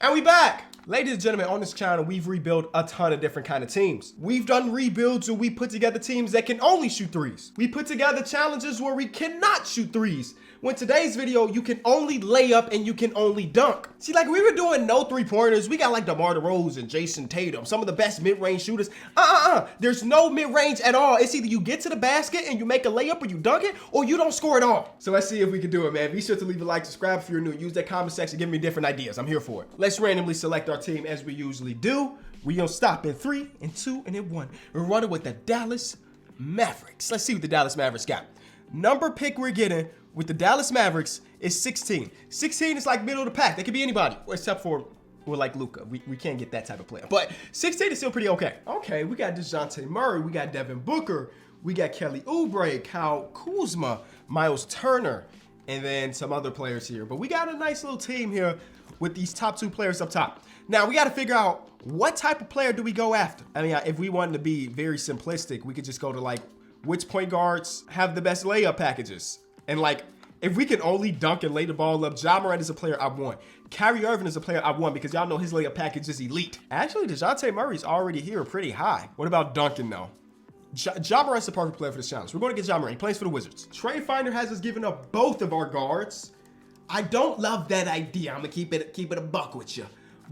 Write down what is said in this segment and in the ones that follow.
And we back. Ladies and gentlemen, on this channel, we've rebuilt a ton of different kind of teams. We've done rebuilds where we put together teams that can only shoot threes. We put together challenges where we cannot shoot threes. When today's video, you can only lay up and you can only dunk. See, like we were doing no three-pointers. We got like DeMar DeRozan, Jason Tatum, some of the best mid-range shooters. There's no mid-range at all. It's either you get to the basket and you make a layup or you dunk it, or you don't score at all. So let's see if we can do it, man. Be sure to leave a like, subscribe if you're new. Use that comment section, give me different ideas. I'm here for it. Let's randomly select our team as we usually do. We gonna stop in 3 and 2 and then 1. We're running with the Dallas Mavericks. Let's see what the Dallas Mavericks got. Number pick we're getting with the Dallas Mavericks is 16. 16 is like middle of the pack. They could be anybody, except for like Luka. We can't get that type of player. But 16 is still pretty okay. Okay, we got DeJounte Murray. We got Devin Booker. We got Kelly Oubre, Kyle Kuzma, Miles Turner, and then some other players here. But we got a nice little team here with these top 2 players up top. Now, we got to figure out what type of player do we go after. I mean, if we wanted to be very simplistic, we could just go to like which point guards have the best layup packages. And like, if we can only dunk and lay the ball up, Ja Morant is a player I want. Kyrie Irving is a player I want because y'all know his layup package is elite. Actually, DeJounte Murray's already here pretty high. What about dunking though? Ja Morant's the perfect player for this challenge. We're going to get Ja Morant. He plays for the Wizards. Trade Finder has us giving up both of our guards. I don't love that idea. I'm going to keep it a buck with you.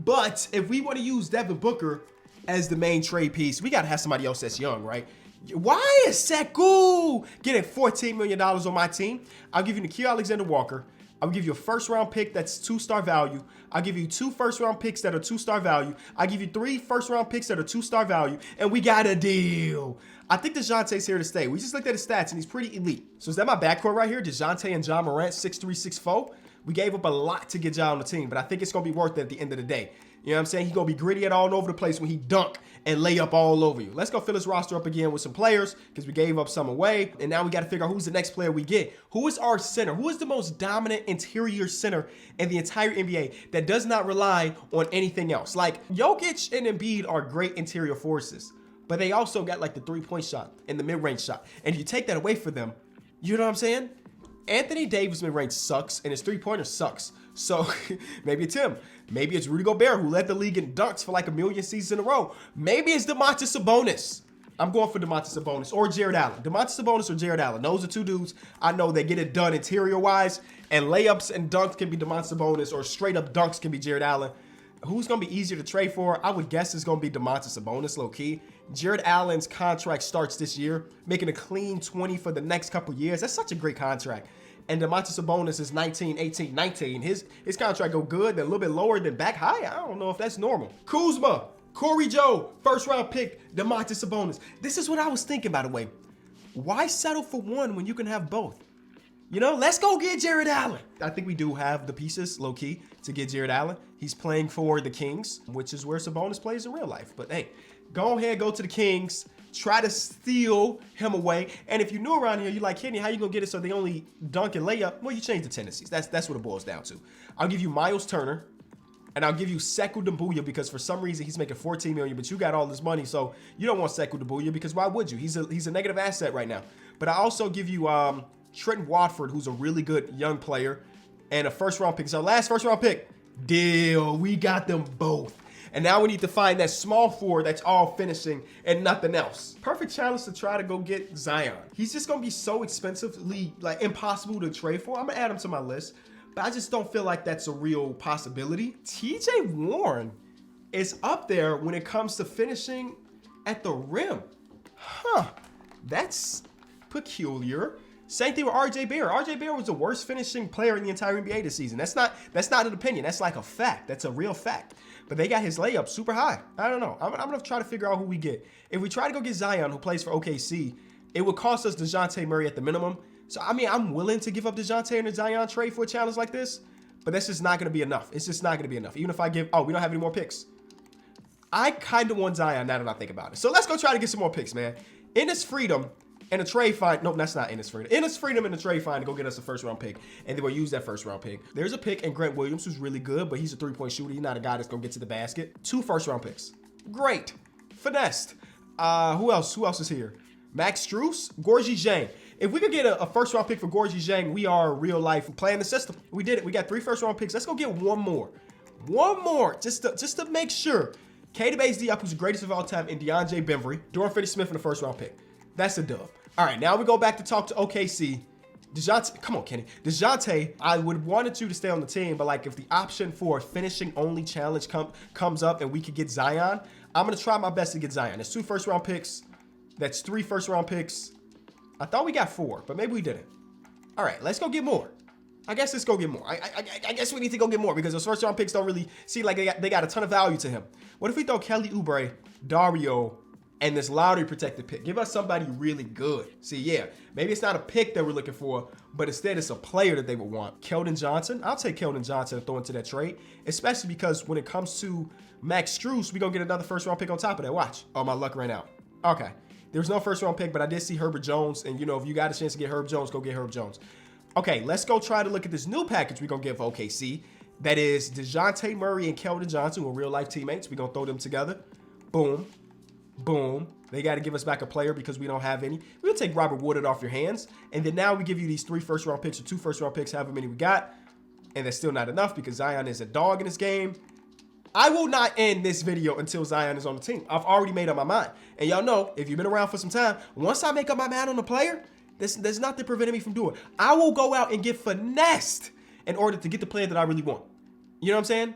But if we want to use Devin Booker as the main trade piece, we got to have somebody else that's young, right? Why is Sekou getting $14 million on my team? I'll give you Nickeil Alexander-Walker. I'll give you a first-round pick that's 2-star value. I'll give you 2 first-round picks that are 2-star value. I'll give you 3 first-round picks that are 2-star value. And we got a deal. I think DeJounte's here to stay. We just looked at his stats, and he's pretty elite. So is that my backcourt right here? DeJounte and Ja Morant, 6'3", 6'4". We gave up a lot to get Ja on the team, but I think it's going to be worth it at the end of the day. You know what I'm saying? He's going to be gritty at all over the place when he dunk and lay up all over you. Let's go fill this roster up again with some players because we gave up some away. And now we got to figure out who's the next player we get. Who is our center? Who is the most dominant interior center in the entire NBA that does not rely on anything else? Like Jokic and Embiid are great interior forces, but they also got like the 3-point shot and the mid-range shot. And if you take that away from them, you know what I'm saying? Anthony Davis mid-range sucks and his 3-pointer sucks. So maybe it's him. Maybe it's Rudy Gobert who led the league in dunks for like a million seasons in a row. Maybe it's Domantas Sabonis. I'm going for Domantas Sabonis or Jared Allen. Domantas Sabonis or Jared Allen. Those are 2 dudes I know that get it done interior-wise. And layups and dunks can be Domantas Sabonis or straight-up dunks can be Jared Allen. Who's going to be easier to trade for? I would guess it's going to be Domantas Sabonis, low-key. Jared Allen's contract starts this year, making a clean 20 for the next couple years. That's such a great contract. And Domantas Sabonis is 19, 18, 19. His contract go good, then a little bit lower than back high. I don't know if that's normal. Kuzma, Corey Joe, first-round pick, Domantas Sabonis. This is what I was thinking, by the way. Why settle for one when you can have both? You know, let's go get Jared Allen. I think we do have the pieces, low-key, to get Jared Allen. He's playing for the Kings, which is where Sabonis plays in real life. But hey, go ahead, go to the Kings. Try to steal him away. And if you're new around here, you're like, Kenny, how you gonna get it so they only dunk and lay up? Well, you change the tendencies. That's what it boils down to. I'll give you Miles Turner, and I'll give you Sekou Doumbouya because for some reason he's making $14 million, but you got all this money, so you don't want Sekou Doumbouya because why would you? He's a negative asset right now. But I also give you Trenton Watford, who's a really good young player, and a first-round pick. So last first-round pick, deal. We got them both. And now we need to find that small forward that's all finishing and nothing else. Perfect challenge to try to go get Zion. He's just going to be so expensively, like impossible to trade for. I'm going to add him to my list, but I just don't feel like that's a real possibility. TJ Warren is up there when it comes to finishing at the rim. That's peculiar. Same thing with RJ Barrett. RJ Barrett was the worst finishing player in the entire NBA this season. That's not an opinion. That's like a fact. That's a real fact. But they got his layup super high. I don't know. I'm going to try to figure out who we get. If we try to go get Zion, who plays for OKC, it would cost us DeJounte Murray at the minimum. So, I mean, I'm willing to give up DeJounte and a Zion trade for a challenge like this, but that's just not going to be enough. It's just not going to be enough. Even if I give, we don't have any more picks. I kind of want Zion now that I think about it. So let's go try to get some more picks, man. In this freedom, and a trade find, no, that's not Enes Freedom. Enes Freedom in the trade find to go get us a first-round pick, and then we'll use that first-round pick. There's a pick in Grant Williams who's really good, but he's a 3-point shooter. He's not a guy that's going to get to the basket. 2 first-round picks. Great. Finessed. Who else? Who else is here? Max Strus, Gorgui Dieng. If we could get a first-round pick for Gorgui Dieng, we are real life playing the system. We did it. We got 3 first-round picks. Let's go get one more. One more, just to make sure. Keita Bates-Diop, who's the greatest of all time, and DeAndre Bembry. Dorian Finney-Smith in the first round pick. That's a dub. All right, now we go back to talk to OKC. DeJounte, come on, Kenny. DeJounte, I would wanted you to stay on the team, but like if the option for a finishing only challenge comes up and we could get Zion, I'm gonna try my best to get Zion. There's 2 first round picks. That's 3 first round picks. I thought we got 4, but maybe we didn't. All right, let's go get more. I guess let's go get more. I guess we need to go get more because those first round picks don't really seem like they got a ton of value to him. What if we throw Kelly Oubre, Dario, and this lottery protected pick? Give us somebody really good. See, yeah, maybe it's not a pick that we're looking for, but instead it's a player that they would want. Keldon Johnson. I'll take Keldon Johnson and throw into that trade, especially because when it comes to Max Strus, we're going to get another first round pick on top of that. Watch. Oh, my luck ran out. Okay. There's no first round pick, but I did see Herbert Jones. And, you know, if you got a chance to get Herb Jones, go get Herb Jones. Okay, let's go try to look at this new package we're going to give OKC. That is DeJounte Murray and Keldon Johnson, who are real life teammates. We're going to throw them together. Boom. Boom. They got to give us back a player because we don't have any. We'll take Robert Woodard off your hands. And then now we give you these 3 first round picks or 2 first round picks, however many we got. And that's still not enough because Zion is a dog in this game. I will not end this video until Zion is on the team. I've already made up my mind. And y'all know, if you've been around for some time, once I make up my mind on the player, there's nothing preventing me from doing it. I will go out and get finessed in order to get the player that I really want. You know what I'm saying?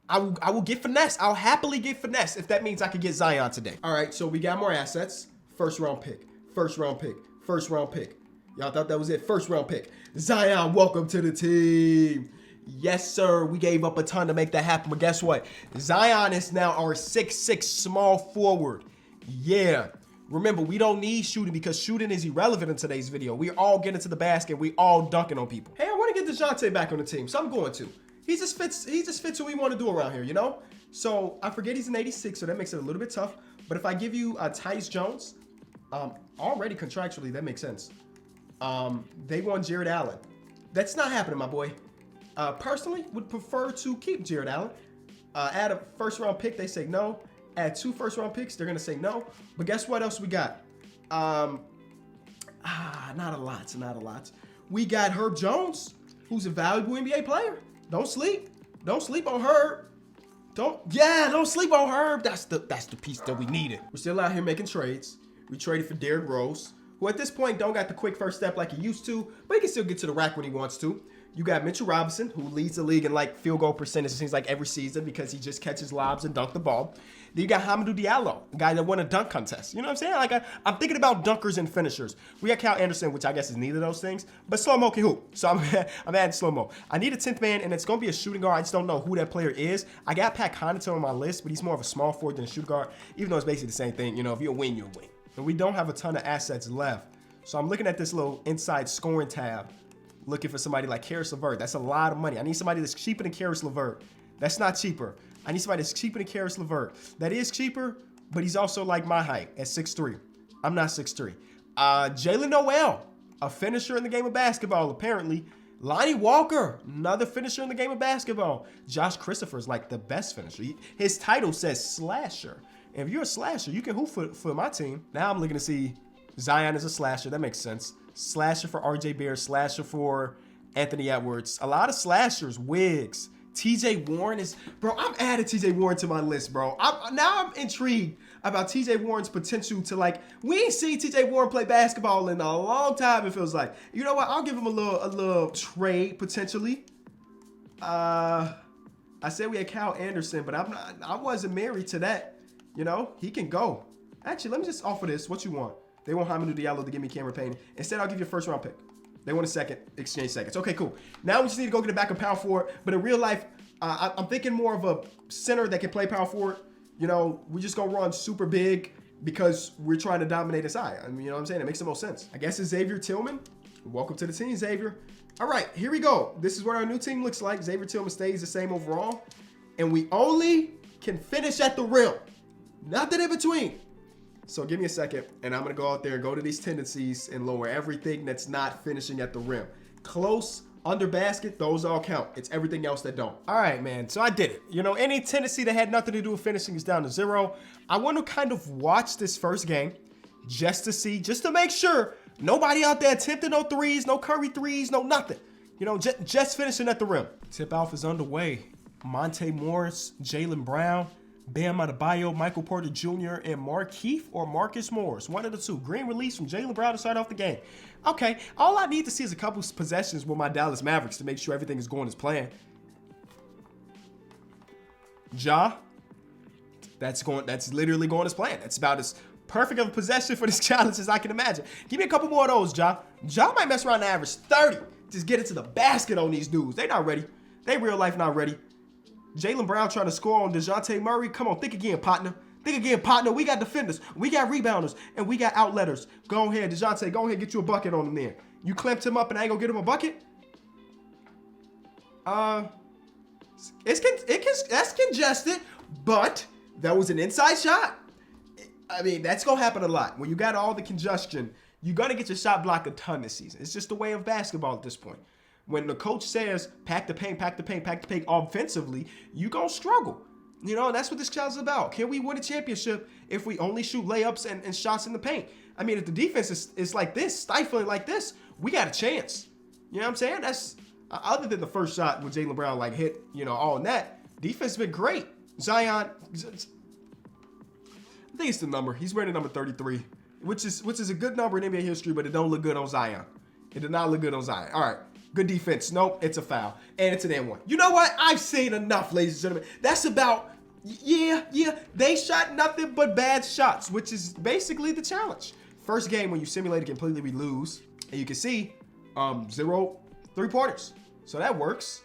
I will get finessed. I'll happily get finessed if that means I could get Zion today. All right, so we got more assets. First round pick, first round pick, first round pick. Y'all thought that was it? First round pick. Zion, welcome to the team. Yes, sir. We gave up a ton to make that happen, but guess what? Zion is now our 6'6" small forward. Yeah. Remember, we don't need shooting because shooting is irrelevant in today's video. We all getting to the basket. We all dunking on people. Hey, I want to get DeJounte back on the team, so I'm going to. He just fits what we want to do around here, you know? So I forget he's an 86, so that makes it a little bit tough. But if I give you Tyus Jones, already contractually, that makes sense. They want Jared Allen. That's not happening, my boy. Personally, would prefer to keep Jared Allen. Add a first round pick, they say no. Add 2 first round picks, they're gonna say no. But guess what else we got? Not a lot. We got Herb Jones, who's a valuable NBA player. Don't sleep on Herb. Don't sleep on Herb. That's the piece that we needed. We're still out here making trades. We traded for Derrick Rose, who at this point don't got the quick first step like he used to, but he can still get to the rack when he wants to. You got Mitchell Robinson, who leads the league in like field goal percentage, it seems like every season because he just catches lobs and dunk the ball. Then you got Hamidou Diallo, a guy that won a dunk contest. You know what I'm saying? Like I'm thinking about dunkers and finishers. We got Kyle Anderson, which I guess is neither of those things, but Slow-Mo can hoop. So I'm adding Slow-Mo. I need a 10th man, and it's going to be a shooting guard. I just don't know who that player is. I got Pat Connaughton on my list, but he's more of a small forward than a shooting guard, even though it's basically the same thing. You know, if you'll win, you'll win. And we don't have a ton of assets left. So I'm looking at this little inside scoring tab, looking for somebody like Caris LeVert. That's a lot of money. I need somebody that's cheaper than Caris LeVert. That's not cheaper. I need somebody that's cheaper than Caris LeVert. That is cheaper, but he's also like my height at 6'3". I'm not 6'3". Jalen Noel, a finisher in the game of basketball, apparently. Lonnie Walker, another finisher in the game of basketball. Josh Christopher's like the best finisher. His title says slasher. And if you're a slasher, you can hoop for my team. Now I'm looking to see Zion is a slasher. That makes sense. Slasher for RJ Barrett, slasher for Anthony Edwards. A lot of slashers, Wiggs. TJ Warren is, bro, I'm adding TJ Warren to my list, bro. Now I'm intrigued about TJ Warren's potential to, like, we ain't seen TJ Warren play basketball in a long time, it feels like. You know what? I'll give him a little trade potentially. I said we had Kyle Anderson, but I wasn't married to that. You know, he can go. Actually, let me just offer this. What you want? They want Hamidou Diallo to give me Cameron Payne. Instead, I'll give you a first round pick. They want a second, exchange seconds. Okay, cool. Now we just need to go get a backup power forward. But in real life, I'm thinking more of a center that can play power forward. You know, we just gonna run super big because we're trying to dominate inside. I mean, you know what I'm saying? It makes the most sense. I guess it's Xavier Tillman. Welcome to the team, Xavier. All right, here we go. This is what our new team looks like. Xavier Tillman stays the same overall. And we only can finish at the rim. Nothing in between. So give me a second, and I'm going to go out there and go to these tendencies and lower everything that's not finishing at the rim. Close, under basket, those all count. It's everything else that don't. All right, man, so I did it. You know, any tendency that had nothing to do with finishing is down to 0. I want to kind of watch this first game just to make sure nobody out there attempting no threes, no Curry threes, no nothing. You know, just finishing at the rim. Tip off is underway. Monte Morris, Jaylen Brown, Bam Adebayo, Michael Porter Jr., and Markieff or Marcus Morris. One of the two. Green release from Jaylen Brown to start off the game. Okay, all I need to see is a couple possessions with my Dallas Mavericks to make sure everything is going as planned. Ja, that's literally going as planned. That's about as perfect of a possession for this challenge as I can imagine. Give me a couple more of those, Ja. Ja might mess around and average 30. Just get into the basket on these dudes. They not ready. They real life not ready. Jaylen Brown trying to score on DeJounte Murray. Come on, think again, partner. Think again, partner. We got defenders. We got rebounders. And we got outletters. Go ahead, DeJounte. Go ahead, get you a bucket on him there. You clamped him up and I ain't gonna get him a bucket? That's congested, but that was an inside shot. I mean, that's going to happen a lot. When you got all the congestion, you're going to get your shot blocked a ton this season. It's just the way of basketball at this point. When the coach says, pack the paint, pack the paint, pack the paint offensively, you're going to struggle. You know, that's what this challenge is about. Can we win a championship if we only shoot layups and shots in the paint? I mean, if the defense is like this, stifling like this, we got a chance. You know what I'm saying? That's other than the first shot when Jaylen Brown like hit, you know, all in that. Defense has been great. Zion, I think it's the number. He's wearing the number 33, which is a good number in NBA history, but it don't look good on Zion. It did not look good on Zion. All right, good defense. Nope, it's a foul, and it's an N1. You know what? I've seen enough, ladies and gentlemen. That's about, yeah. They shot nothing but bad shots, which is basically the challenge. First game when you simulate it completely, we lose, and you can see 0 3-pointers. So that works.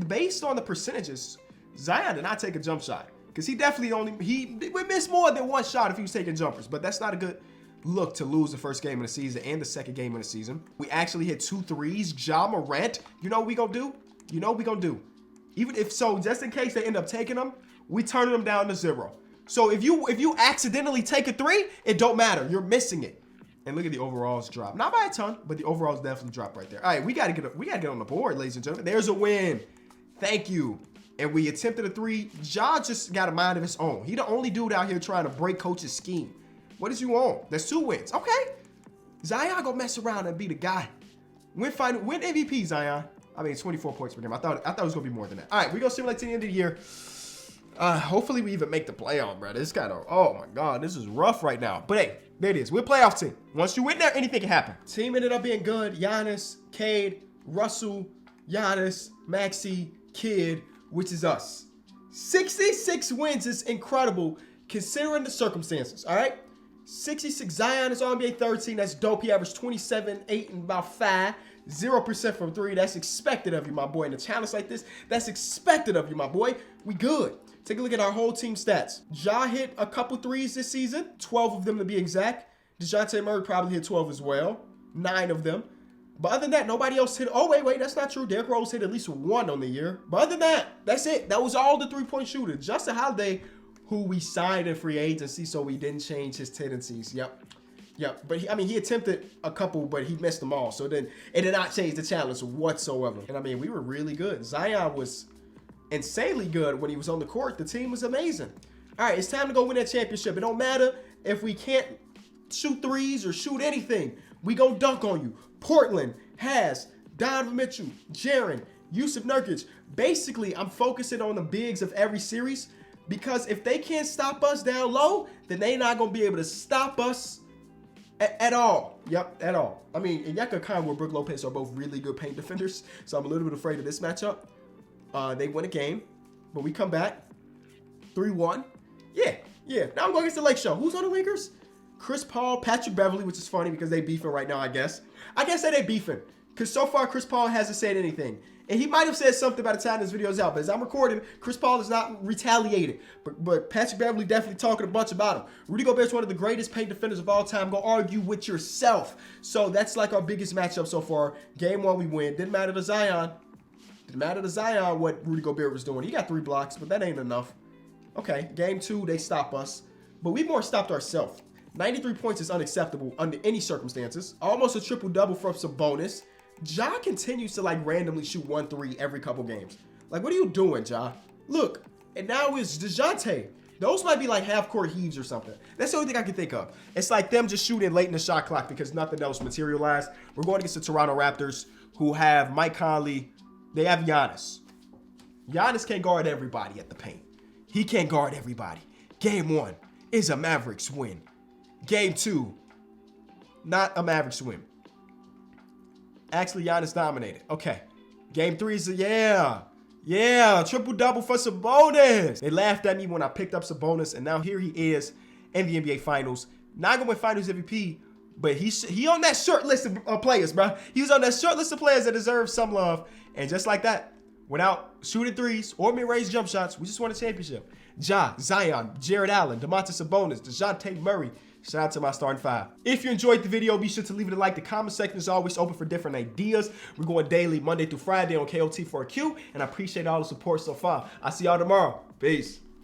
Based on the percentages, Zion did not take a jump shot because he definitely would miss more than one shot if he was taking jumpers. But that's not a good look to lose the first game of the season and the second game of the season. We actually hit 2 threes. Ja Morant, you know what we gonna do? You know what we gonna do? Even if so, just in case they end up taking them, we turning them down to 0. So if you accidentally take a 3, it don't matter. You're missing it. And look at the overalls drop. Not by a ton, but the overalls definitely drop right there. All right, we gotta get on the board, ladies and gentlemen. There's a win. Thank you. And we attempted a 3. Ja just got a mind of his own. He the only dude out here trying to break coach's scheme. What is you on? That's 2 wins. Okay. Zion gonna mess around and be the guy. Win MVP, Zion. I mean, 24 points per game. I thought it was gonna be more than that. All right, we gonna simulate to the end of the year. Hopefully we even make the playoff, bro. This kind of, oh my God, this is rough right now. But hey, there it is. We're a playoff team. Once you win there, anything can happen. Team ended up being good. Giannis, Cade, Russell, Giannis, Maxey, Kidd, which is us. 66 wins is incredible considering the circumstances, all right? 66. Zion is on NBA 13. That's dope. He averaged 27, 8, and about 5. 0% from 3. That's expected of you, my boy. In a challenge like this, that's expected of you, my boy. We good. Take a look at our whole team stats. Ja hit a couple 3s this season, 12 of them to be exact. DeJounte Murray probably hit 12 as well, 9 of them. But other than that, nobody else hit. Oh, wait, that's not true. Derrick Rose hit at least 1 on the year. But other than that, that's it. That was all the 3-point shooters. Justin Holiday, who we signed in free agency, so we didn't change his tendencies. Yep. But he attempted a couple, but he missed them all. So then it did not change the challenge whatsoever. And I mean, we were really good. Zion was insanely good when he was on the court. The team was amazing. All right, it's time to go win that championship. It don't matter if we can't shoot 3s or shoot anything. We gonna dunk on you. Portland has Donovan Mitchell, Jaren, Yusuf Nurkic. Basically, I'm focusing on the bigs of every series because if they can't stop us down low, then they're not gonna be able to stop us at all. Yep, at all. I mean, Onyeka Okongwu and Brook Lopez are both really good paint defenders, so I'm a little bit afraid of this matchup. They win a game, but we come back 3-1. Yeah. Now I'm going against the Lake Show. Who's on the Lakers? Chris Paul, Patrick Beverly, which is funny because they beefing right now, I guess. I can't say they beefing because so far Chris Paul hasn't said anything. And he might have said something by the time this video is out, but as I'm recording, Chris Paul is not retaliated. But Patrick Beverly definitely talking a bunch about him. Rudy Gobert is one of the greatest paint defenders of all time. Go argue with yourself. So that's like our biggest matchup so far. Game 1, we win. Didn't matter to Zion. Didn't matter to Zion what Rudy Gobert was doing. He got 3 blocks, but that ain't enough. Okay, game 2, they stop us. But we more stopped ourselves. 93 points is unacceptable under any circumstances. Almost a triple-double from Sabonis. Ja continues to like randomly shoot 1-3 every couple games. Like, what are you doing, Ja? Look, and now it's DeJounte. Those might be like half-court heaves or something. That's the only thing I can think of. It's like them just shooting late in the shot clock because nothing else materialized. We're going against the Toronto Raptors, who have Mike Conley. They have Giannis. Giannis can't guard everybody at the paint. He can't guard everybody. Game 1 is a Mavericks win. Game 2, not a Mavericks win. Actually, Giannis dominated. Okay. Game 3 is a triple-double for Sabonis. They laughed at me when I picked up Sabonis, and now here he is in the NBA Finals. Not gonna win Finals MVP, but he on that short list of players, bro. He was on that short list of players that deserve some love. And just like that, without shooting threes or mid-range jump shots, we just won a championship. Ja, Zion, Jared Allen, Domantas Sabonis, DeJounte Murray. Shout out to my starting 5. If you enjoyed the video, be sure to leave it a like. The comment section is always open for different ideas. We're going daily, Monday through Friday on KOT4Q, and I appreciate all the support so far. I'll see y'all tomorrow. Peace.